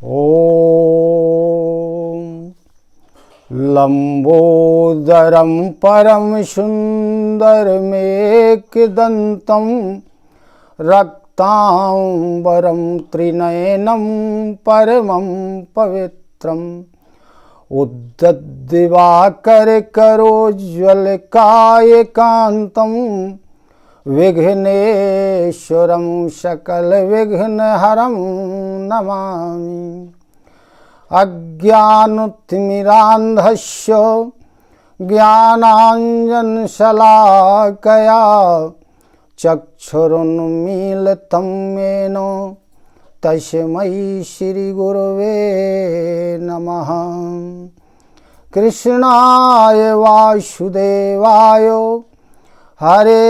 ॐ लंबोदरं परम सुंदरमेकदन्तं रक्तांबरं त्रिनयनं परमं पवित्रम् उद्धतदिवाकरकरोज्ज्वलकायकान्तं विघ्नेश्वरं सकलविघ्नहरं नमामि। अज्ञानतिमिरान्धस्य ज्ञानाञ्जनशलाकया चक्षुरुन्मीलितं येन तस्मै श्रीगुरवे नमः। कृष्णाय वासुदेवाय हरे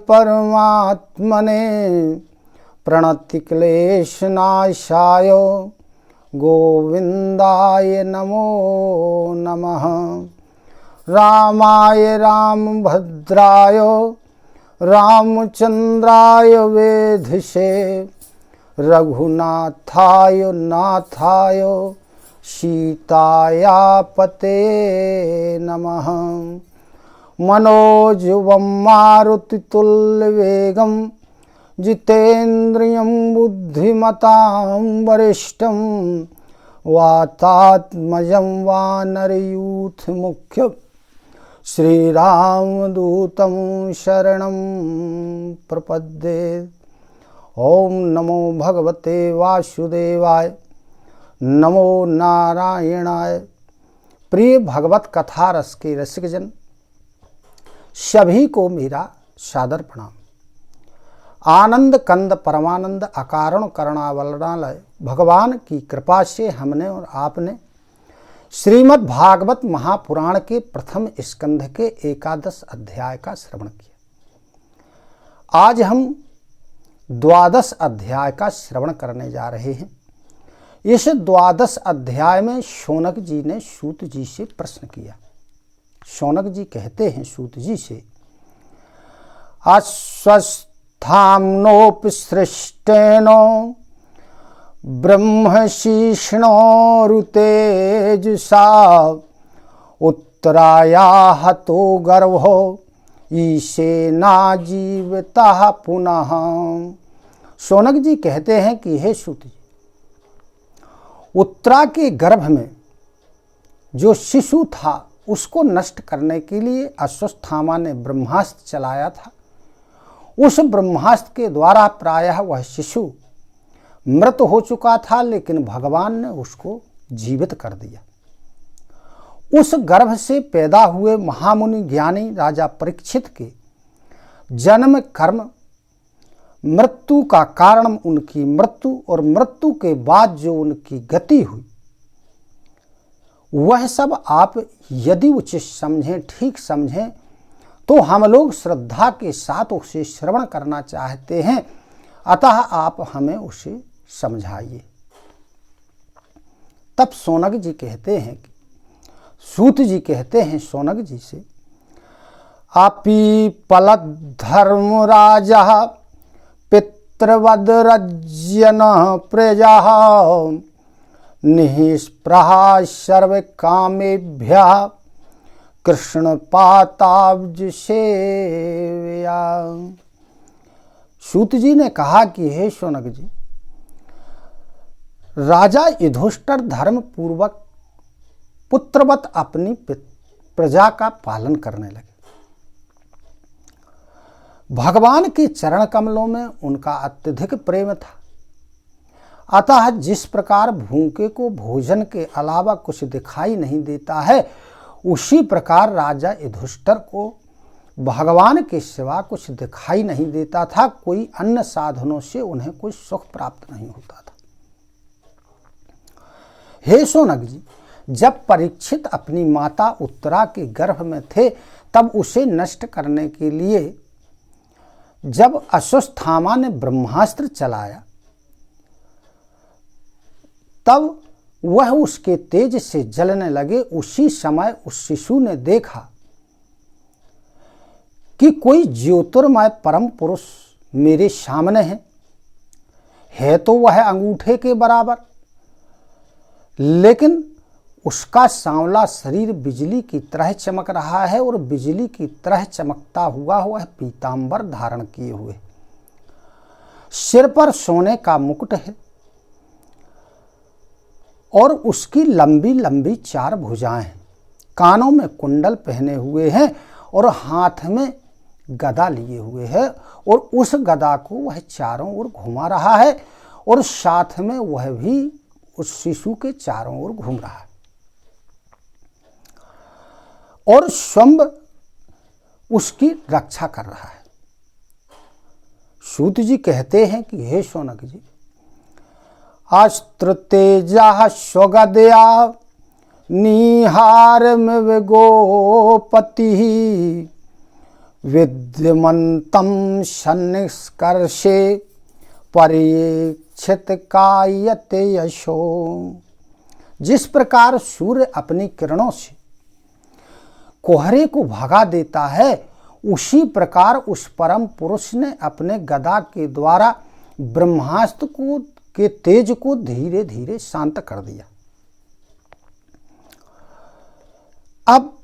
परमात्मने प्रणतिक्लेशनाशाय गोविन्दाय नमो नमः। रामाय रामभद्राय रामचन्द्राय वेधसे रघुनाथाय नाथाय सीताया पते नमः। मनोजवं मारुतितुल्यवेगं जितेन्द्रियं बुद्धिमतां वरिष्ठं वातात्मजं वानरयूथमुख्यं श्रीरामदूतं शरणं प्रपद्ये। ओम नमो भगवते वासुदेवाय, नमो नारायणाय। प्रिय भगवत कथा रस के रसिकजन सभी को मेरा सादर प्रणाम। आनंद कंद परमानंद अकारण करुणावलनालय भगवान की कृपा से हमने और आपने श्रीमद् भागवत महापुराण के प्रथम स्कंध के 11 अध्याय का श्रवण किया। आज हम 12 अध्याय का श्रवण करने जा रहे हैं। इस 12 अध्याय में शौनक जी ने सूत जी से प्रश्न किया। शौनक जी कहते हैं सूत जी से, अस्वस्थाम्नोपसृष्टेनो ब्रह्मशीष्णोरुतेजसा उत्तराया हतो गर्भो ईशेना जीवता पुनः। शौनक जी कहते हैं कि हे सूत जी, उत्तरा के गर्भ में जो शिशु था उसको नष्ट करने के लिए अश्वत्थामा ने ब्रह्मास्त्र चलाया था। उस ब्रह्मास्त्र के द्वारा प्रायः वह शिशु मृत हो चुका था, लेकिन भगवान ने उसको जीवित कर दिया। उस गर्भ से पैदा हुए महामुनि ज्ञानी राजा परीक्षित के जन्म कर्म मृत्यु का कारण उनकी मृत्यु और मृत्यु के बाद जो उनकी गति हुई, वह सब आप यदि उचित समझें, ठीक समझें, तो हम लोग श्रद्धा के साथ उसे श्रवण करना चाहते हैं। अतः आप हमें उसे समझाइए। तब शौनक जी कहते हैं कि सूत जी कहते हैं शौनक जी से, आपी पलक धर्म राजा पितृवद रज्यन प्रजा निःस्पृहा सर्व कामेभ्य कृष्ण पाताब्ज सेवया। सूत जी ने कहा कि हे शौनक जी, राजा युधिष्ठिर धर्म पूर्वक पुत्रवत अपनी प्रजा का पालन करने लगे। भगवान के चरण कमलों में उनका अत्यधिक प्रेम था। अतः जिस प्रकार भूखे को भोजन के अलावा कुछ दिखाई नहीं देता है, उसी प्रकार राजा युधिष्ठिर को भगवान के सिवा कुछ दिखाई नहीं देता था। कोई अन्य साधनों से उन्हें कुछ सुख प्राप्त नहीं होता था। हे शौनक जी, जब परीक्षित अपनी माता उत्तरा के गर्भ में थे, तब उसे नष्ट करने के लिए जब अश्वत्थामा ने ब्रह्मास्त्र चलाया, तब वह उसके तेज से जलने लगे। उसी समय उस शिशु ने देखा कि कोई ज्योतिर्मय परम पुरुष मेरे सामने है तो वह अंगूठे के बराबर, लेकिन उसका सांवला शरीर बिजली की तरह चमक रहा है और बिजली की तरह चमकता हुआ वह पीतांबर धारण किए हुए, सिर पर सोने का मुकुट है और उसकी लंबी लंबी 4 भुजाएं हैं, कानों में कुंडल पहने हुए हैं और हाथ में गदा लिए हुए है और उस गदा को वह चारों ओर घुमा रहा है और साथ में वह भी उस शिशु के चारों ओर घूम रहा है। और स्वयं उसकी रक्षा कर रहा है। सूत जी कहते हैं कि हे शौनक जी, अस्त्र तेजा स्वगदया निहार में गोपति विद्यमंतम सन्निष्कर्षे परीक्षित कायते यशो। जिस प्रकार सूर्य अपनी किरणों से कोहरे को भगा देता है, उसी प्रकार उस परम पुरुष ने अपने गदा के द्वारा ब्रह्मास्त्र को के तेज को धीरे धीरे शांत कर दिया। अब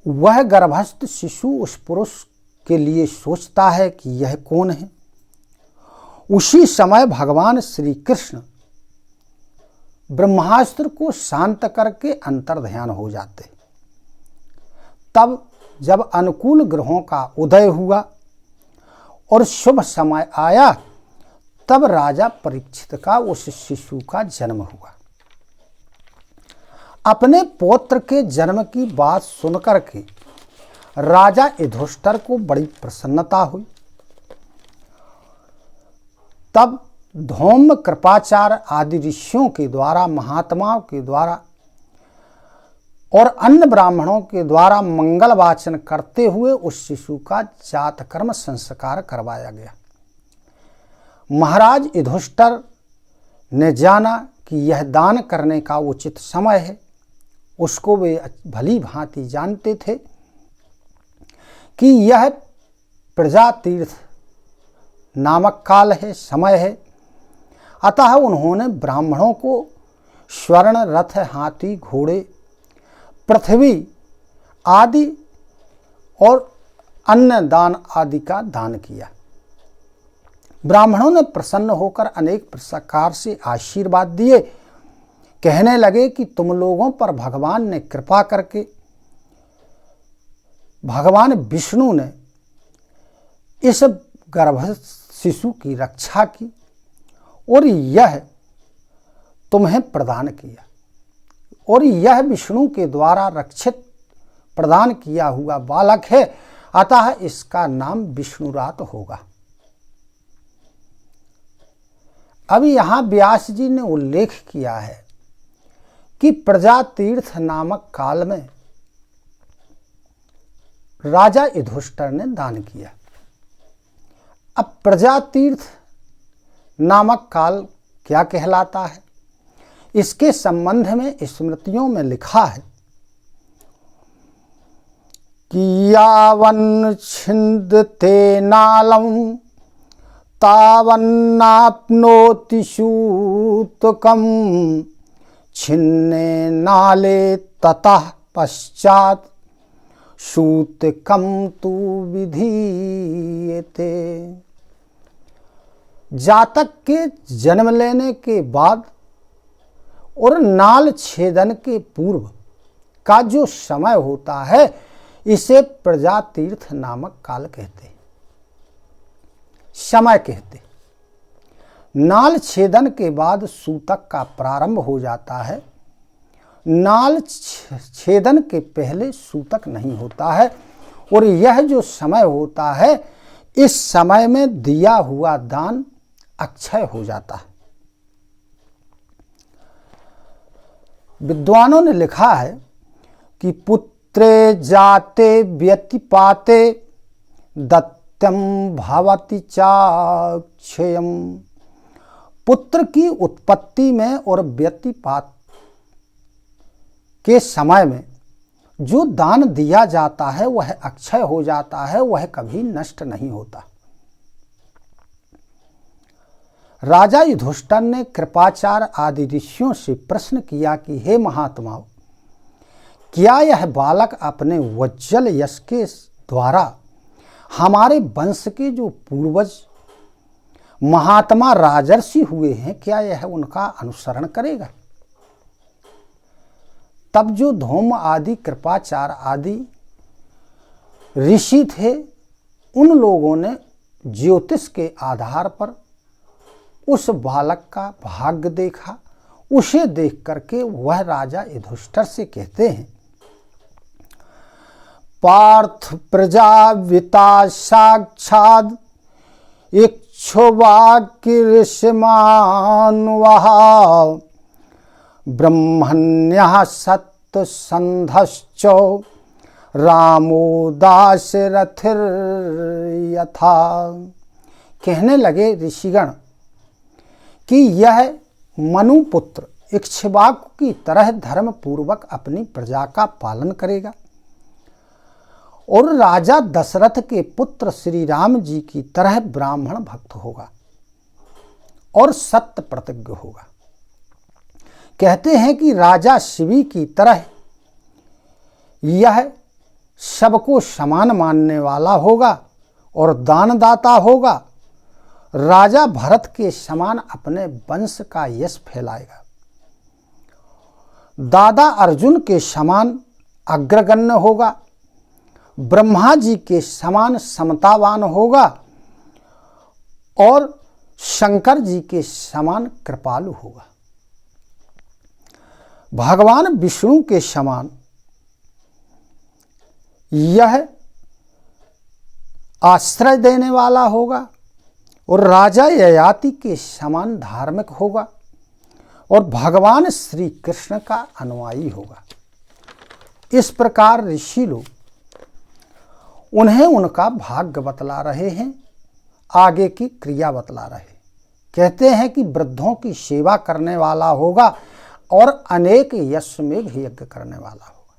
वह गर्भस्थ शिशु उस पुरुष के लिए सोचता है कि यह कौन है। उसी समय भगवान श्री कृष्ण ब्रह्मास्त्र को शांत करके अंतर्ध्यान हो जाते। तब जब अनुकूल ग्रहों का उदय हुआ और शुभ समय आया, तब राजा परीक्षित का उस शिशु का जन्म हुआ। अपने पौत्र के जन्म की बात सुनकर के राजा युधिष्ठिर को बड़ी प्रसन्नता हुई। तब धौम्य, कृपाचार्य आदि ऋषियों के द्वारा, महात्माओं के द्वारा और अन्य ब्राह्मणों के द्वारा मंगल वाचन करते हुए उस शिशु का जातकर्म संस्कार करवाया गया। महाराज युधिष्ठिर ने जाना कि यह दान करने का उचित समय है। उसको वे भली भांति जानते थे कि यह प्रजातीर्थ नामक काल है, समय है। अतः उन्होंने ब्राह्मणों को स्वर्ण रथ, हाथी, घोड़े, पृथ्वी आदि और अन्य दान आदि का दान किया। ब्राह्मणों ने प्रसन्न होकर अनेक प्रकार से आशीर्वाद दिए। कहने लगे कि तुम लोगों पर भगवान ने कृपा करके, भगवान विष्णु ने इस गर्भस्थ शिशु की रक्षा की और यह तुम्हें प्रदान किया, और यह विष्णु के द्वारा रक्षित प्रदान किया हुआ बालक है, अतः इसका नाम विष्णुरात होगा। अब यहाँ व्यास जी ने उल्लेख किया है कि प्रजातीर्थ नामक काल में राजा युधिष्ठिर ने दान किया। अब प्रजातीर्थ नामक काल क्या कहलाता है, इसके संबंध में स्मृतियों में लिखा है कि यावन् छिन्दते नालम् तावन्नाप्नोति सूतकम् छिन्ने नाले ततः पश्चात् सूतकम् तु विधीयते। जातक के जन्म लेने के बाद और नाल छेदन के पूर्व का जो समय होता है, इसे प्रजातीर्थ नामक काल कहते हैं, समय कहते। नाल छेदन के बाद सूतक का प्रारंभ हो जाता है। नाल छेदन के पहले सूतक नहीं होता है, और यह जो समय होता है, इस समय में दिया हुआ दान अक्षय हो जाता है। विद्वानों ने लिखा है कि पुत्रे जाते व्यतिपाते दत्यम भवति चाक्षयम। पुत्र की उत्पत्ति में और व्यतिपात के समय में जो दान दिया जाता है वह अक्षय हो जाता है, वह कभी नष्ट नहीं होता। राजा युधिष्ठिर ने कृपाचार्य आदि ऋषियों से प्रश्न किया कि हे महात्माओं, क्या यह बालक अपने वज्जल यश के द्वारा हमारे वंश के जो पूर्वज महात्मा राजर्षि हुए हैं, क्या यह उनका अनुसरण करेगा? तब जो धौम्य आदि कृपाचार्य आदि ऋषि थे, उन लोगों ने ज्योतिष के आधार पर उस बालक का भाग्य देखा। उसे देख करके वह राजा युधिष्ठिर से कहते हैं, पार्थ प्रजाविता साक्षाद इक्ष्वाकि ऋषिमान वहा ब्रह्मण्यः सत्यसन्धश्च रामो दाशरथिर यथा। कहने लगे ऋषिगण कि यह मनुपुत्र इक्ष्वाकु की तरह धर्म पूर्वक अपनी प्रजा का पालन करेगा और राजा दशरथ के पुत्र श्री राम जी की तरह ब्राह्मण भक्त होगा और सत्य प्रतिज्ञ होगा। कहते हैं कि राजा शिवी की तरह यह सबको समान मानने वाला होगा और दानदाता होगा। राजा भरत के समान अपने वंश का यश फैलाएगा। दादा अर्जुन के समान अग्रगण्य होगा। ब्रह्मा जी के समान समतावान होगा और शंकर जी के समान कृपालु होगा। भगवान विष्णु के समान यह आश्रय देने वाला होगा और राजा ययाति के समान धार्मिक होगा और भगवान श्री कृष्ण का अनुयायी होगा। इस प्रकार ऋषि लोग उन्हें उनका भाग्य बतला रहे हैं, आगे की क्रिया बतला रहे। कहते हैं कि वृद्धों की सेवा करने वाला होगा और अनेक यशमेघ यज्ञ करने वाला होगा।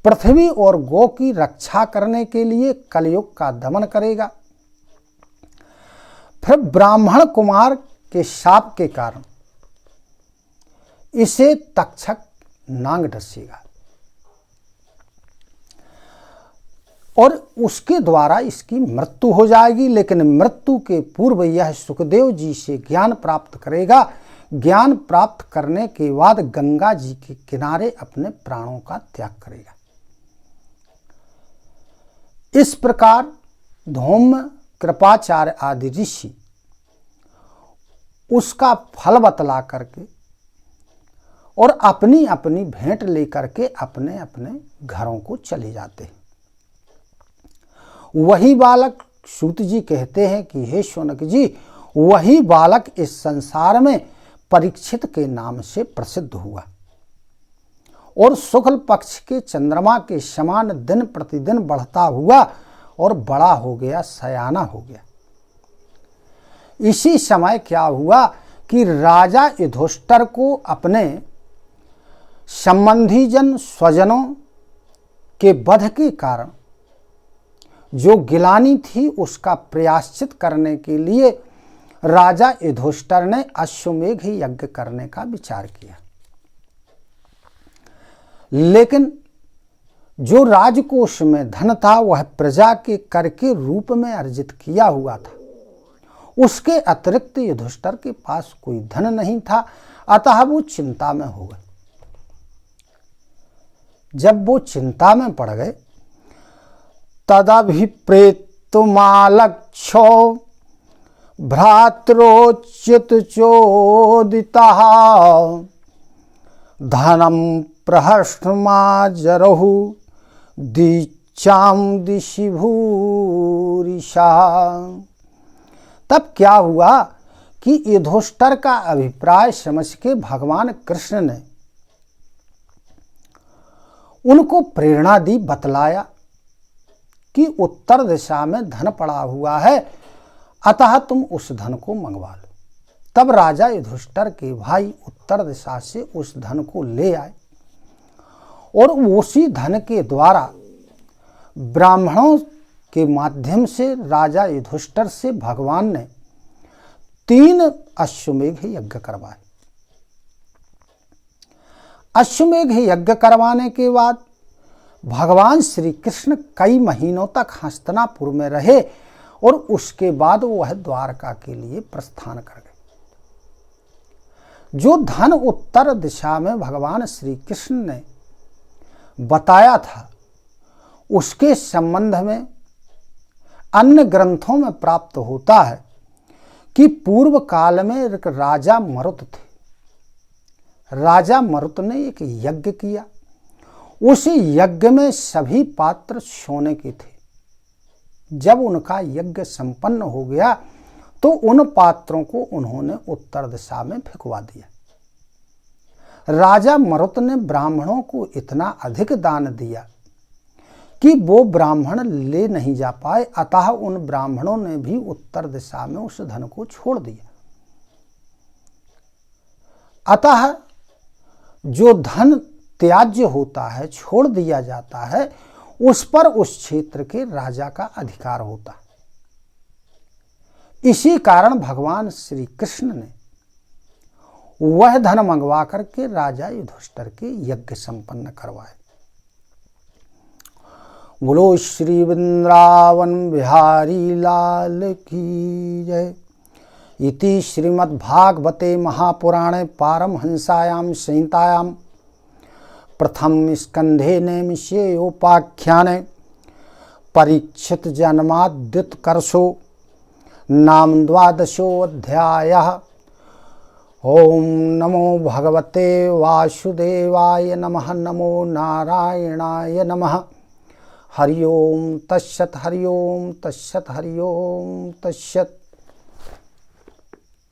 पृथ्वी और गौ की रक्षा करने के लिए कलयुग का दमन करेगा। फिर ब्राह्मण कुमार के शाप के कारण इसे तक्षक नांग डसेगा और उसके द्वारा इसकी मृत्यु हो जाएगी। लेकिन मृत्यु के पूर्व यह सुखदेव जी से ज्ञान प्राप्त करेगा। ज्ञान प्राप्त करने के बाद गंगा जी के किनारे अपने प्राणों का त्याग करेगा। इस प्रकार धौम्य कृपाचार्य आदि ऋषि उसका फल बतला करके और अपनी अपनी भेंट लेकर के अपने अपने घरों को चले जाते हैं। वही बालक, सूत जी कहते हैं कि हे शौनक जी, वही बालक इस संसार में परीक्षित के नाम से प्रसिद्ध हुआ और शुक्ल पक्ष के चंद्रमा के समान दिन प्रतिदिन बढ़ता हुआ और बड़ा हो गया, सयाना हो गया। इसी समय क्या हुआ कि राजा युधिष्ठिर को अपने संबंधी जन स्वजनों के वध के कारण जो गिलानी थी उसका प्रायश्चित करने के लिए राजा युधिष्ठिर ने अश्वमेघ यज्ञ करने का विचार किया। लेकिन जो राजकोष में धन था वह प्रजा के कर के रूप में अर्जित किया हुआ था। उसके अतिरिक्त युधिष्ठिर के पास कोई धन नहीं था, अतः वो चिंता में हो गए। जब वो चिंता में पड़ गए तदभिप्रेतुमालक्ष्यो भ्रातरोच्युत चोदितः धनम प्रहस्त्रमाजरहु दीक्षाम दिशि भूरिशा। तब क्या हुआ कि युधिष्ठिर का अभिप्राय समझ के भगवान कृष्ण ने उनको प्रेरणा दी, बतलाया कि उत्तर दिशा में धन पड़ा हुआ है, अतः तुम उस धन को मंगवा लो। तब राजा युधिष्ठिर के भाई उत्तर दिशा से उस धन को ले आए और उसी धन के द्वारा ब्राह्मणों के माध्यम से राजा युधिष्ठिर से भगवान ने 3 अश्वमेघ यज्ञ करवाए। अश्वमेघ यज्ञ करवाने के बाद भगवान श्री कृष्ण कई महीनों तक हस्तिनापुर में रहे और उसके बाद वह द्वारका के लिए प्रस्थान कर गए। जो धन उत्तर दिशा में भगवान श्री कृष्ण ने बताया था, उसके संबंध में अन्य ग्रंथों में प्राप्त होता है कि पूर्व काल में एक राजा मरुत थे। राजा मरुत ने एक यज्ञ किया। उस यज्ञ में सभी पात्र सोने के थे। जब उनका यज्ञ संपन्न हो गया तो उन पात्रों को उन्होंने उत्तर दिशा में फेंकवा दिया। राजा मरुत ने ब्राह्मणों को इतना अधिक दान दिया कि वो ब्राह्मण ले नहीं जा पाए, अतः उन ब्राह्मणों ने भी उत्तर दिशा में उस धन को छोड़ दिया। अतः जो धन त्याज्य होता है, छोड़ दिया जाता है, उस पर उस क्षेत्र के राजा का अधिकार होता है। इसी कारण भगवान श्री कृष्ण ने वह धन मंगवा करके राजा युधिष्ठिर के यज्ञ संपन्न करवाए। बोलो श्री वृंदावन बिहारी लाल की जय। इति श्रीमद्भागवते महापुराणे पारमहंसायां संहितायां प्रथम स्कंधे नैमिषेयोपाख्याने परीक्षित जन्माद्युत्कर्षो नाम 12 ओम नमो भगवते वासुदेवाय नमः। नमो नारायणाय नमः। हरि ओम तस्सत्। हरि ओम तस्सत्। हरि ओम तस्सत्।